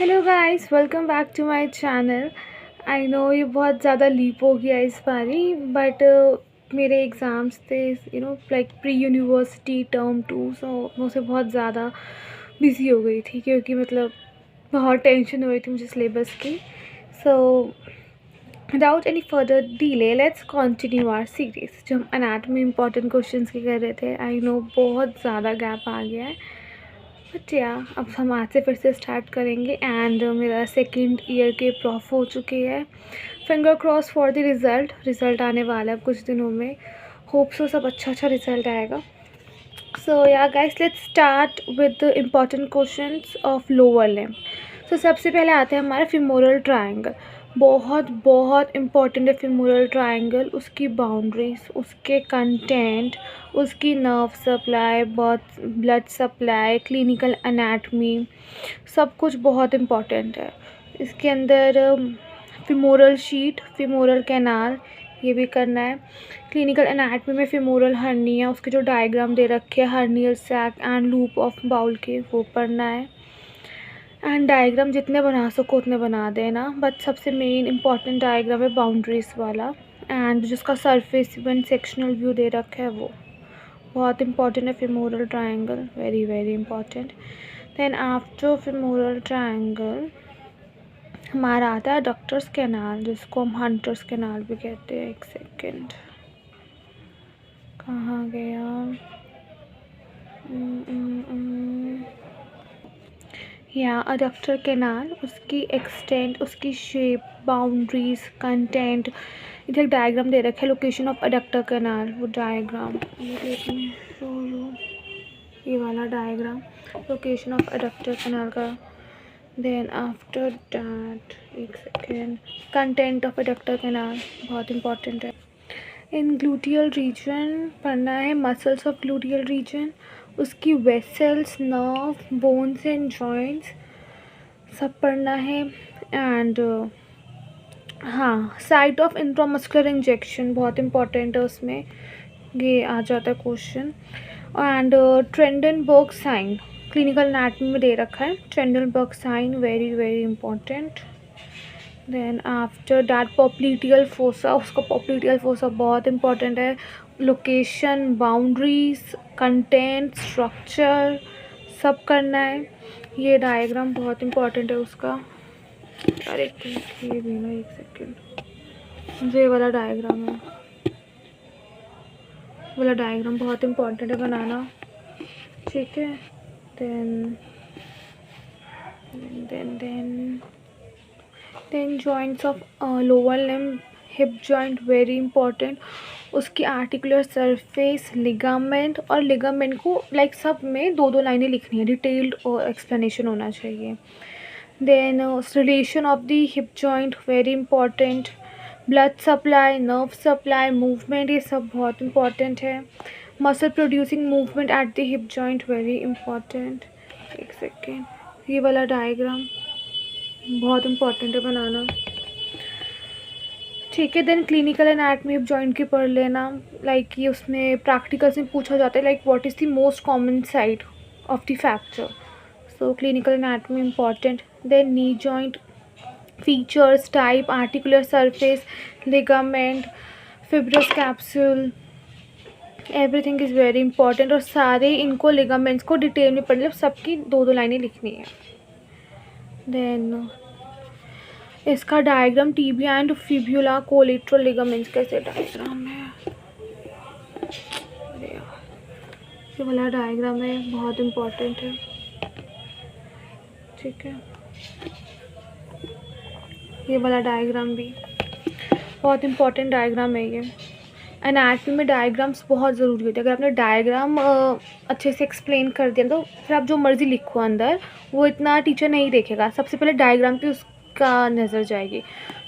Hello guys, welcome back to my channel. I know ये बहुत ज़्यादा लीप हो गया इस बारी, बट मेरे एग्ज़ाम्स थे, लाइक प्री यूनिवर्सिटी टर्म 2, सो मैं उसे बहुत ज़्यादा बिज़ी हो गई थी क्योंकि मतलब बहुत टेंशन हो रही थी मुझे सिलेबस की। So without any further delay let's continue our series. जो हम एनाटॉमी इंपॉर्टेंट क्वेश्चंस की कर रहे थे, आई नो बहुत ज़्यादा गैप आ गया है, बट या अब हम आज से फिर से स्टार्ट करेंगे। एंड मेरा सेकंड ईयर के प्रॉफ हो चुके हैं। Finger cross for the result आने वाला है अब कुछ दिनों में। होप सो सब अच्छा रिज़ल्ट आएगा। So yeah guys, let's start with the important questions of lower limb. So सबसे पहले आते हैं हमारा फिमोरल ट्रायंगल। बहुत बहुत इम्पॉर्टेंट है फिमोरल ट्रायंगल, उसकी बाउंड्रीज, उसके कंटेंट, उसकी nerve supply, blood supply, clinical anatomy, सब कुछ बहुत इम्पॉर्टेंट है। इसके अंदर फिमोरल शीट, फिमोरल कैनाल, ये भी करना है। क्लिनिकल एनाटमी में फिमोरल हर्निया, उसके जो डायग्राम दे रखे हैं hernial sac and loop of bowel के, वो पढ़ना है। एंड डायग्राम जितने बना सको उतने बना देना, बट सबसे मेन इंपॉर्टेंट डायग्राम है बाउंड्रीज वाला, एंड जिसका सरफेस इवन सेक्शनल व्यू दे रखा है वो बहुत इंपॉर्टेंट है। Femoral triangle very very important. Then after femoral triangle हमारा आता है डक्टर्स कैनाल, जिसको हम हंटर्स कैनाल भी कहते हैं। एक सेकेंड, कहाँ गया? या अडक्टर कैनाल, उसकी एक्सटेंट, उसकी शेप, बाउंड्रीज, कंटेंट। इधर डायग्राम दे रखे लोकेशन ऑफ अडक्टर कैनाल, वो डायग्राम ये वाला diagram location of adductor canal का। देन आफ्टर दैट एक second, content of adductor canal बहुत इंपॉर्टेंट है। इन ग्लूटियल रीजन पढ़ना है मसल्स ऑफ ग्लूटियल रीजन, उसकी vessels, nerve, bones and joints सब पढ़ना है। एंड हाँ, साइट ऑफ इंट्रामस्कुलर इंजेक्शन बहुत इंपॉर्टेंट है, उसमें ये आ जाता है question. And Trendelenburg sign clinical anatomy में दे रखा है। Trendelenburg sign very very important. Then after that popliteal fossa, उसका पॉप्लीटियल फोसा बहुत इंपॉर्टेंट है। लोकेशन, बाउंड्रीज, कंटेंट, स्ट्रक्चर सब करना है। ये डायग्राम बहुत इंपॉर्टेंट है उसका। अरे ये भी ना, एक सेकेंड, ये वाला डायग्राम है, वाला डायग्राम बहुत इंपॉर्टेंट है बनाना, ठीक है। Then then then then joints of lower limb, hip joint very important. उसकी आर्टिकुलर सरफेस, लिगामेंट, और लिगामेंट को लाइक सब में दो दो लाइनें लिखनी है, डिटेल्ड एक्सप्लेनेशन होना चाहिए। Then relation of the hip joint very important. Blood supply, nerve supply, movement, ये सब बहुत इंपॉर्टेंट है। Muscle producing movement at the hip joint very important. एक सेकेंड, ये वाला डायग्राम बहुत इंपॉर्टेंट है बनाना, ठीक है। Then clinical anatomy hip joint की पढ़ लेना, लाइक ये उसमें प्रैक्टिकल्स में पूछा जाता है, like what is the most common site of the fracture, so clinical anatomy important. Then knee joint features, type, articular surface, ligament, fibrous capsule, everything is very important. और सारे इनको लिगामेंट्स को डिटेल में पढ़ लो, सबकी दो दो लाइनें लिखनी है। देन इसका diagram tibia and fibula collateral ligaments कैसे डायग्राम है, अरे यार, ये वाला डायग्राम है बहुत इंपॉर्टेंट है, ठीक है। ये वाला डायग्राम भी बहुत इंपॉर्टेंट डायग्राम है। ये एनाटमी में डायग्राम्स बहुत ज़रूरी होते हैं। अगर आपने डायग्राम अच्छे से एक्सप्लेन कर दिया तो फिर आप जो मर्ज़ी लिखो अंदर, वो इतना टीचर नहीं देखेगा, सबसे पहले डायग्राम पे उसका नज़र जाएगी।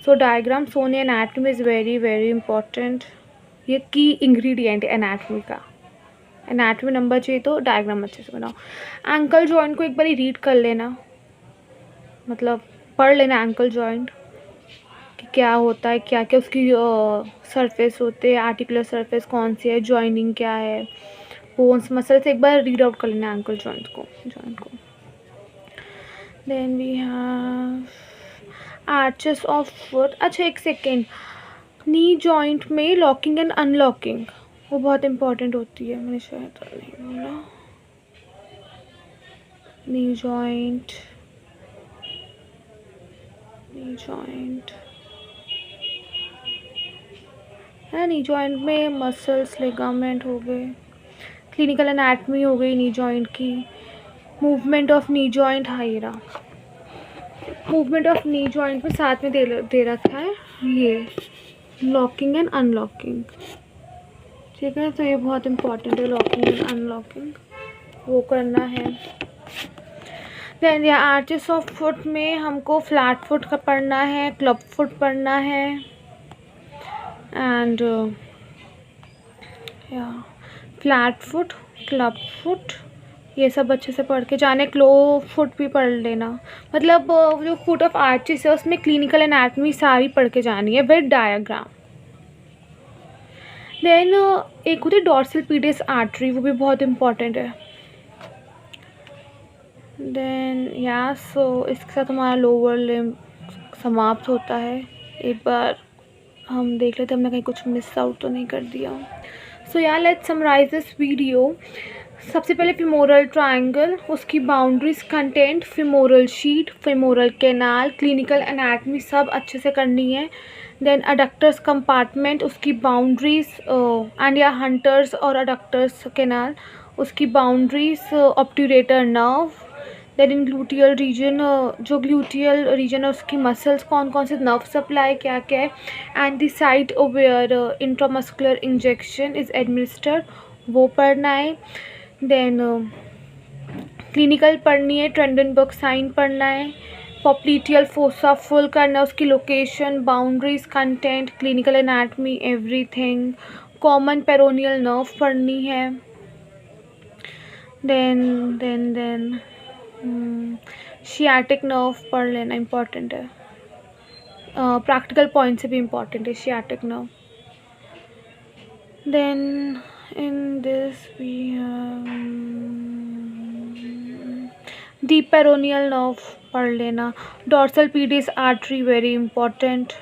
So diagrams on anatomy is very very important. ये की इंग्रेडिएंट है एनाटमी का। एनाटमी नंबर चाहिए तो डायग्राम अच्छे से बनाओ। एंकल जॉइंट को एक बार रीड कर लेना, मतलब पढ़ लेना एंकल जॉइंट कि क्या होता है, क्या क्या उसकी सरफेस होते हैं, आर्टिकुलर सरफेस कौन सी है, जॉइनिंग क्या है, बोन्स, मसल्स, एक बार रीड आउट कर लेना एंकल जॉइंट को। Then we have arches of foot. अच्छा एक सेकेंड, नी जॉइंट में लॉकिंग एंड अनलॉकिंग वो बहुत इम्पोर्टेंट होती है, मैंने शायद नहीं बोला। नी जॉइंट, नी जॉइंट है, नी जॉइंट में मसल्स लिगामेंट हो गए, क्लिनिकल एनाटमी हो गई नी जॉइंट की, मूवमेंट ऑफ नी जॉइंट। हाँ ये रहा, मूवमेंट ऑफ नी जॉइंट में साथ में दे रखा है ये लॉकिंग एंड अनलॉकिंग। ठीक है, तो ये बहुत इंपॉर्टेंट है, लॉकिंग एंड अनलॉकिंग वो करना है। देन या आर्चेस ऑफ फुट में हमको फ्लैट फुट का पढ़ना है, क्लब फुट पढ़ना है, एंड या फ्लैट फुट, क्लब फुट, ये सब अच्छे से पढ़ के जाने। क्लो फुट भी पढ़ लेना, मतलब जो फुट ऑफ आर्चिस है उसमें क्लिनिकल एनाटमी सारी पढ़ के जानी है विद डायग्राम। देन एक होती है डॉर्सल पीडियस आर्टरी, वो भी बहुत इम्पॉर्टेंट है। देन या सो इसके साथ हमारा लोअर लिम्ब समाप्त होता है। एक बार हम देख लेते हमने कहीं कुछ मिस आउट तो नहीं कर दिया। सो या लेट्स समराइज दिस वीडियो। सबसे पहले फिमोरल ट्रायंगल, उसकी boundaries, content, femoral sheet, femoral canal, clinical anatomy सब अच्छे से करनी है। देन अडक्टर्स कंपार्टमेंट, उसकी बाउंड्रीज एंड या हंटर्स और अडक्टर्स कैनाल, उसकी boundaries, obturator nerve. Then in gluteal region, जो ग्लूटियल रीजन है उसकी मसल्स कौन कौन से, नर्व सप्लाई क्या क्या है, and the site where intramuscular injection is administered वो पढ़ना है। देन क्लिनिकल पढ़नी है, ट्रेंडनबर्ग साइन पढ़ना है, पॉप्लीटियल फोसा फुल करना है, उसकी location, boundaries, content, clinical anatomy everything. Common peroneal nerve पढ़नी है। देन शियाटिक नर्व पढ़ लेना, इम्पॉर्टेंट है, प्रैक्टिकल पॉइंट से भी इम्पॉर्टेंट है sciatic nerve. Then in this we have deep peroneal nerve पढ़ लेना, dorsal pedis artery very important।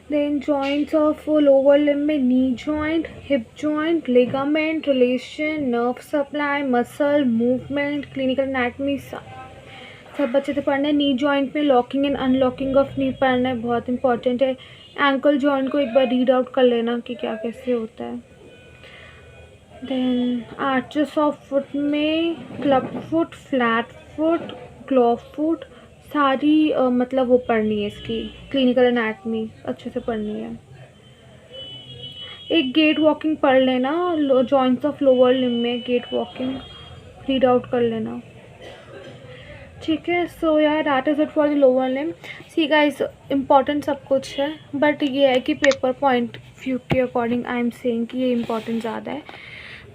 then joints of lower limb में knee joint, hip joint, ligament, relation, nerve supply, muscle, movement, clinical anatomy सब अच्छे से पढ़ना है। नी joint में locking and unlocking of नी पढ़ना है, बहुत इंपॉर्टेंट है। एंकल जॉइंट को एक बार रीड आउट कर लेना कि क्या कैसे होता है। देन आर्चेस ऑफ फुट में club foot, flat foot, claw foot सारी मतलब वो पढ़नी है, इसकी क्लिनिकल एनाटमी अच्छे से पढ़नी है। एक गेट वॉकिंग पढ़ लेना, जॉइंट्स ऑफ लोअर लिम्ब में गेट वॉकिंग रीड आउट कर लेना। ठीक है, सो यार that is it for the lower limb. See guys, important सब कुछ है, बट ये है कि पेपर पॉइंट व्यू के अकॉर्डिंग आई एम सेइंग कि ये इम्पॉर्टेंट ज़्यादा है।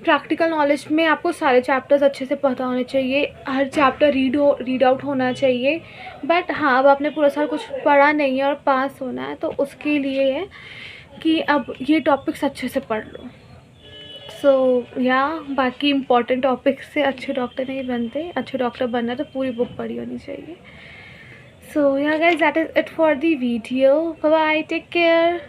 प्रैक्टिकल नॉलेज में आपको सारे चैप्टर्स अच्छे से पता होने चाहिए, हर चैप्टर रीड आउट होना चाहिए। बट हाँ, अब आपने पूरा साल कुछ पढ़ा नहीं है और पास होना है, तो उसके लिए है कि अब ये टॉपिक्स अच्छे से पढ़ लो। सो या बाकी इम्पॉर्टेंट टॉपिक्स से अच्छे डॉक्टर नहीं बनते, अच्छे डॉक्टर बनना तो पूरी बुक पढ़ी होनी चाहिए। So yeah guys, that is it for the video. Bye bye, take care.